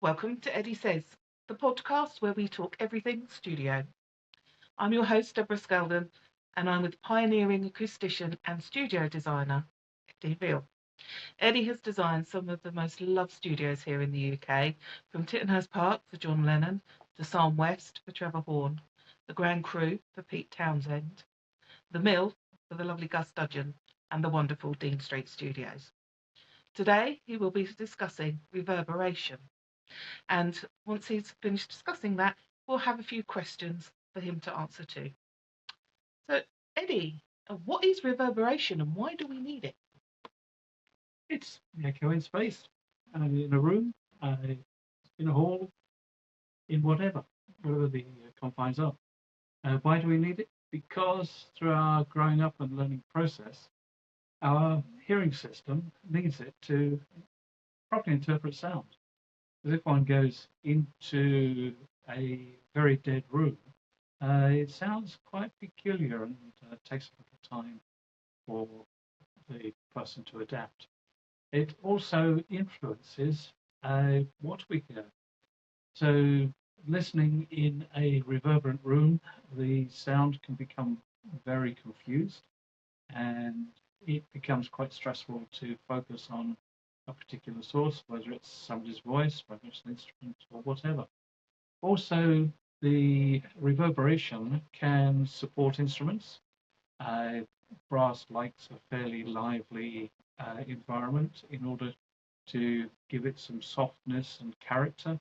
Welcome to Eddie Says, the podcast where we talk everything studio. I'm your host, Deborah Skeldon, and I'm with pioneering acoustician and studio designer, Eddie Veal. Eddie has designed some of the most loved studios here in the UK, from Tittenhurst Park for John Lennon to Psalm West for Trevor Horn, the Grand Cru for Pete Townsend, the Mill for the lovely Gus Dudgeon, and the wonderful Dean Street Studios. Today, he will be discussing reverberation. And once he's finished discussing that, we'll have a few questions for him to answer too. So, Eddie, what is reverberation and why do we need it? It's the echo in space, in a room, in a hall, in whatever the confines are. Why do we need it? Because through our growing up and learning process, our hearing system needs it to properly interpret sound. Because if one goes into a very dead room, it sounds quite peculiar and takes a little time for the person to adapt. It also influences what we hear. So, listening in a reverberant room, the sound can become very confused and it becomes quite stressful to focus on a particular source, whether it's somebody's voice, whether it's an instrument, or whatever. Also, the reverberation can support instruments. Uh, Brass likes a fairly lively environment in order to give it some softness and character.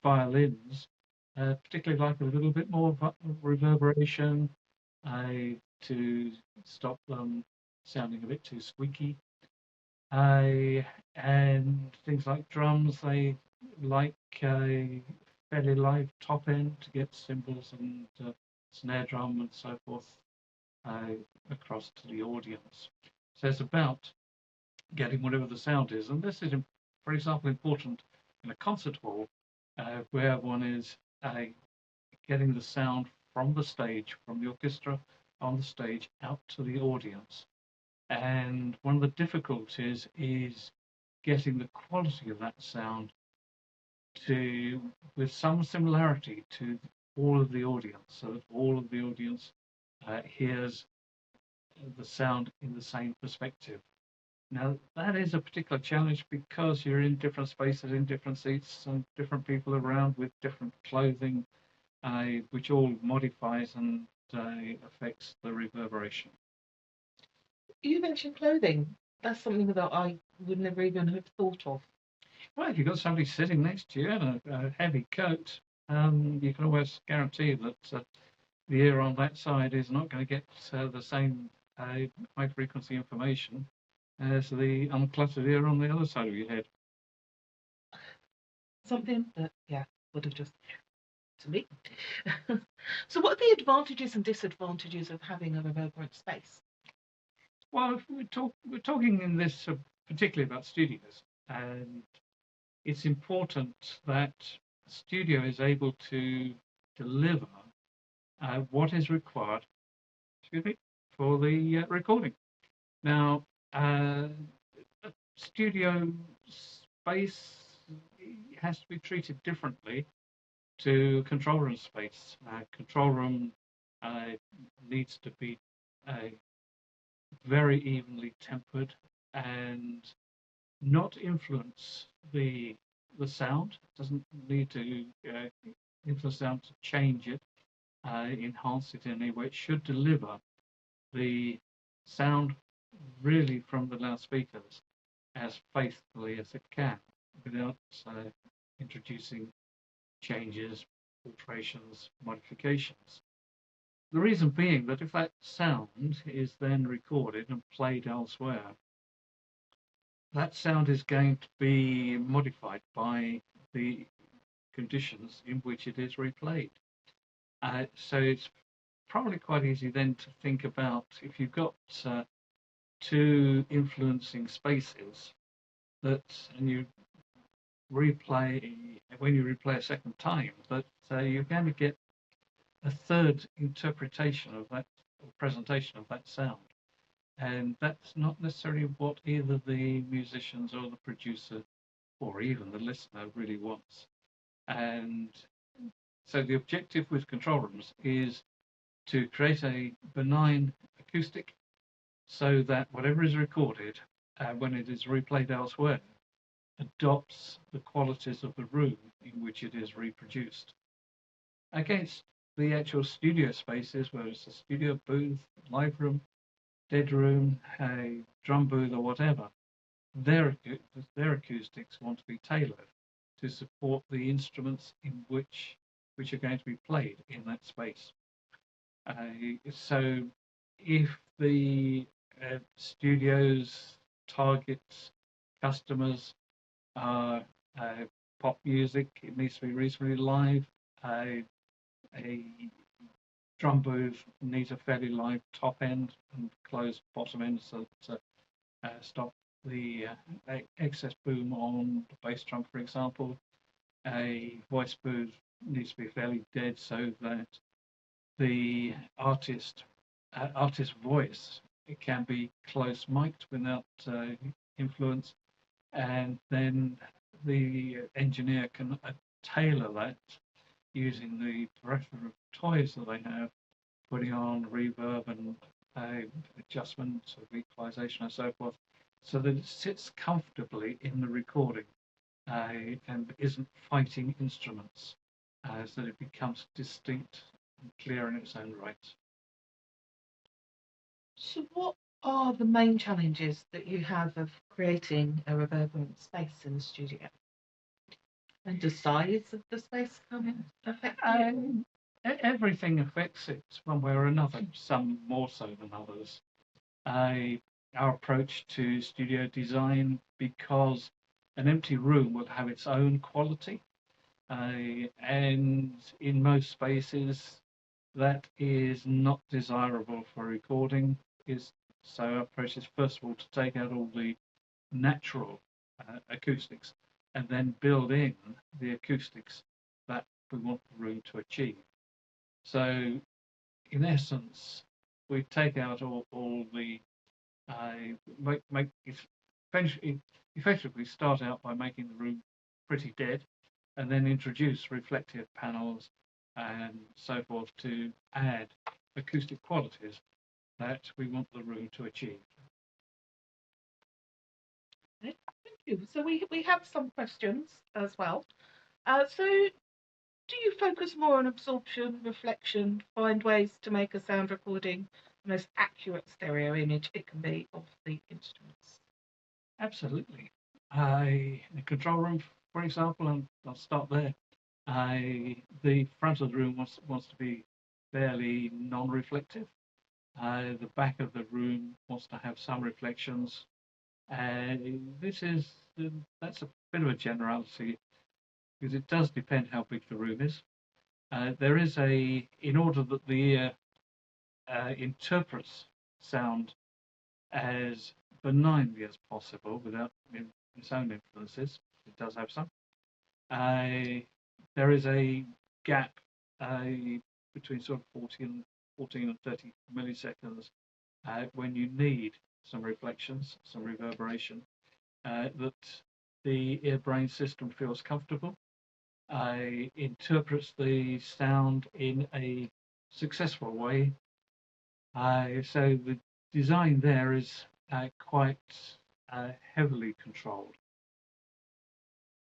Violins particularly like a little bit more reverberation to stop them sounding a bit too squeaky. And things like drums, they like a fairly live top end to get cymbals and snare drum and so forth uh, across to the audience. So it's about getting whatever the sound is. And this is, for example, important in a concert hall where one is getting the sound from the stage, from the orchestra on the stage out to the audience. And one of the difficulties is getting the quality of that sound to with some similarity to all of the audience, so that all of the audience hears the sound in the same perspective. Now, that is a particular challenge because you're in different spaces, in different seats, and different people around with different clothing, which all modifies and affects the reverberation. You mentioned clothing. That's something that I would never even have thought of. Well, if you've got somebody sitting next to you in a heavy coat, you can always guarantee that the ear on that side is not going to get the same high frequency information as the uncluttered ear on the other side of your head. Something that, yeah, would have just to me. So, what are the advantages and disadvantages of having a reverberant space? Well, if we're talking in this particularly about studios, and it's important that the studio is able to deliver what is required, excuse me, for the recording. Now, a studio space has to be treated differently to control room space. Control room uh, needs to be uh, very evenly tempered and not influence the sound. It doesn't need to influence sound to change it, enhance it in any way. It should deliver the sound really from the loudspeakers as faithfully as it can without introducing changes, alterations, modifications. The reason being that if that sound is then recorded and played elsewhere, that sound is going to be modified by the conditions in which it is replayed. So it's probably quite easy then to think about if you've got two influencing spaces that, and you replay, when you replay a second time, that you're going to get a third interpretation of that or presentation of that sound. And that's not necessarily what either the musicians or the producer or even the listener really wants. And so the objective with control rooms is to create a benign acoustic so that whatever is recorded, when it is replayed elsewhere, adopts the qualities of the room in which it is reproduced. Against the actual studio spaces, where it's a studio booth, live room, dead room, a drum booth, or whatever, their acoustics want to be tailored to support the instruments in which are going to be played in that space. So if the studio's target customers are pop music, it needs to be reasonably live. A drum booth needs a fairly live top end and closed bottom end, so to stop the excess boom on the bass drum, for example. A voice booth needs to be fairly dead so that the artist voice, it can be close mic'd without influence, and then the engineer can tailor that using the plethora of toys that they have, putting on reverb and adjustments of equalization and so forth, so that it sits comfortably in the recording and isn't fighting instruments, so that it becomes distinct and clear in its own right. So, what are the main challenges that you have of creating a reverberant space in the studio? And does size of the space come in affect it? Everything affects it one way or another, some more so than others. Our approach to studio design, because an empty room will have its own quality, and in most spaces that is not desirable for recording. So our approach is first of all to take out all the natural acoustics and then build in the acoustics that we want the room to achieve. So in essence, we take out all the make effectively start out by making the room pretty dead, and then introduce reflective panels and so forth to add acoustic qualities that we want the room to achieve. Thank you. So we have some questions as well. So do you focus more on absorption, reflection, find ways to make a sound recording the most accurate stereo image it can be of the instruments? Absolutely. The control room, for example, and I'll start there. The front of the room wants to be fairly non-reflective. The back of the room wants to have some reflections. That's a bit of a generality because it does depend how big the room is. There is in order that the ear interprets sound as benignly as possible without its own influences, it does have some. There is a gap between sort of 14 and 30 milliseconds when you need some reflections, some reverberation, that the ear-brain system feels comfortable, interprets the sound in a successful way. So the design there is quite heavily controlled.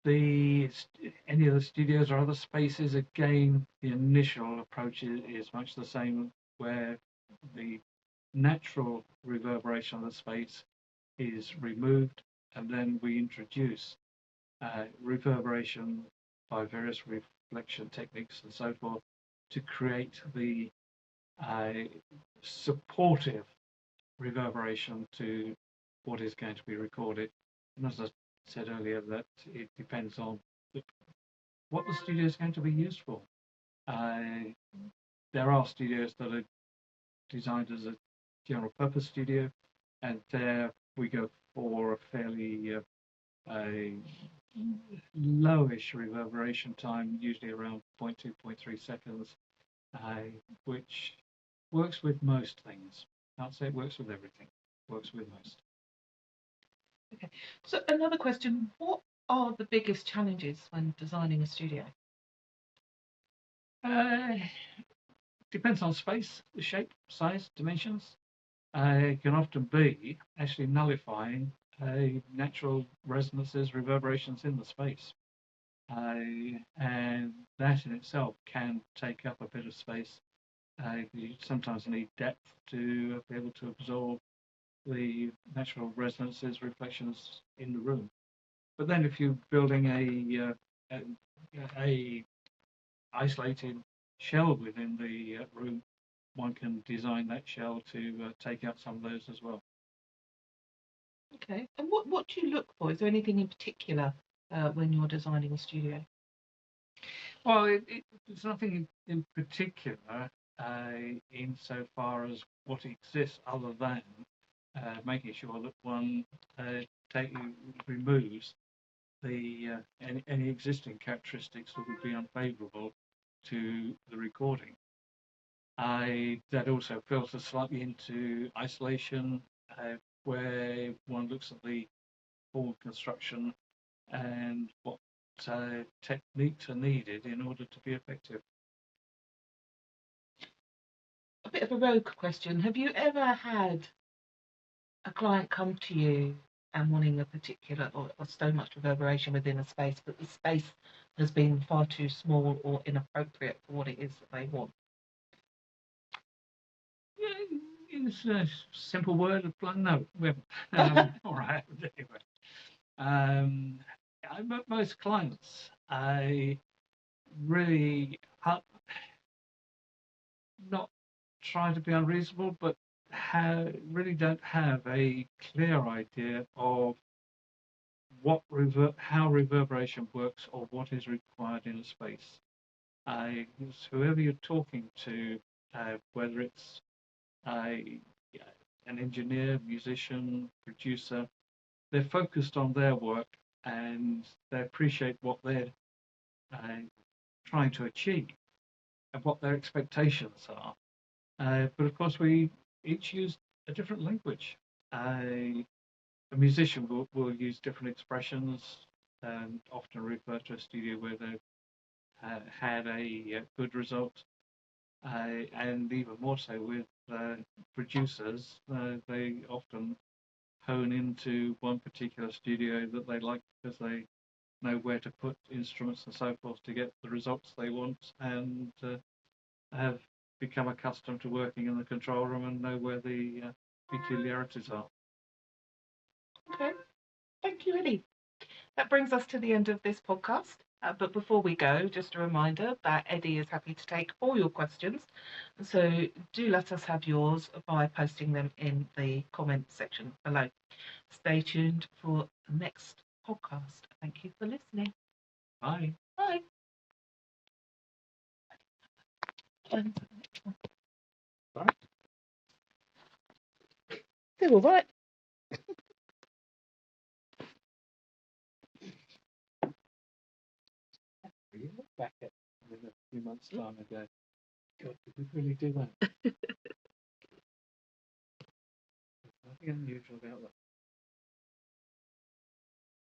Any of the studios or other spaces, again, the initial approach is much the same, where the natural reverberation of the space is removed, and then we introduce reverberation by various reflection techniques and so forth to create the supportive reverberation to what is going to be recorded. And as I said earlier, that it depends on what the studio is going to be used for. There are studios that are designed as a general purpose studio, and there we go for a fairly lowish reverberation time, usually around 0.2, 0.3 seconds, which works with most things. Can't say it works with everything. Works with most. Okay. So another question: what are the biggest challenges when designing a studio? Depends on space, the shape, size, dimensions. It can often be actually nullifying natural resonances, reverberations in the space. And that in itself can take up a bit of space. You sometimes need depth to be able to absorb the natural resonances, reflections in the room. But then if you're building a isolated shell within the room, one can design that shell to take out some of those as well. Okay. And what do you look for? Is there anything in particular when you're designing a studio? Well, it's nothing in particular insofar as what exists, other than making sure that one removes any existing characteristics that would be unfavourable to the recording. That also filters slightly into isolation, where one looks at the form of construction and what techniques are needed in order to be effective. A bit of a rogue question. Have you ever had a client come to you and wanting a particular or so much reverberation within a space, but the space has been far too small or inappropriate for what it is that they want? Yeah, it's a simple word of no, we haven't. All right, anyway. Most clients, I really not trying to be unreasonable, but really don't have a clear idea of how reverberation works or what is required in a space. Whoever you're talking to, whether it's an engineer, musician, producer, they're focused on their work and they appreciate what they're trying to achieve and what their expectations are. But of course, we each use a different language. A musician will use different expressions and often refer to a studio where they've had a good result. And even more so with producers, they often hone into one particular studio that they like because they know where to put instruments and so forth to get the results they want, and have become accustomed to working in the control room and know where the peculiarities are. Okay. Thank you, Eddie. That brings us to the end of this podcast. But before we go, just a reminder that Eddie is happy to take all your questions. So do let us have yours by posting them in the comment section below. Stay tuned for the next podcast. Thank you for listening. Bye. Bye. Bye. They're all right. You look back at in a few months' time and go, God, did we really do that? Nothing unusual about that.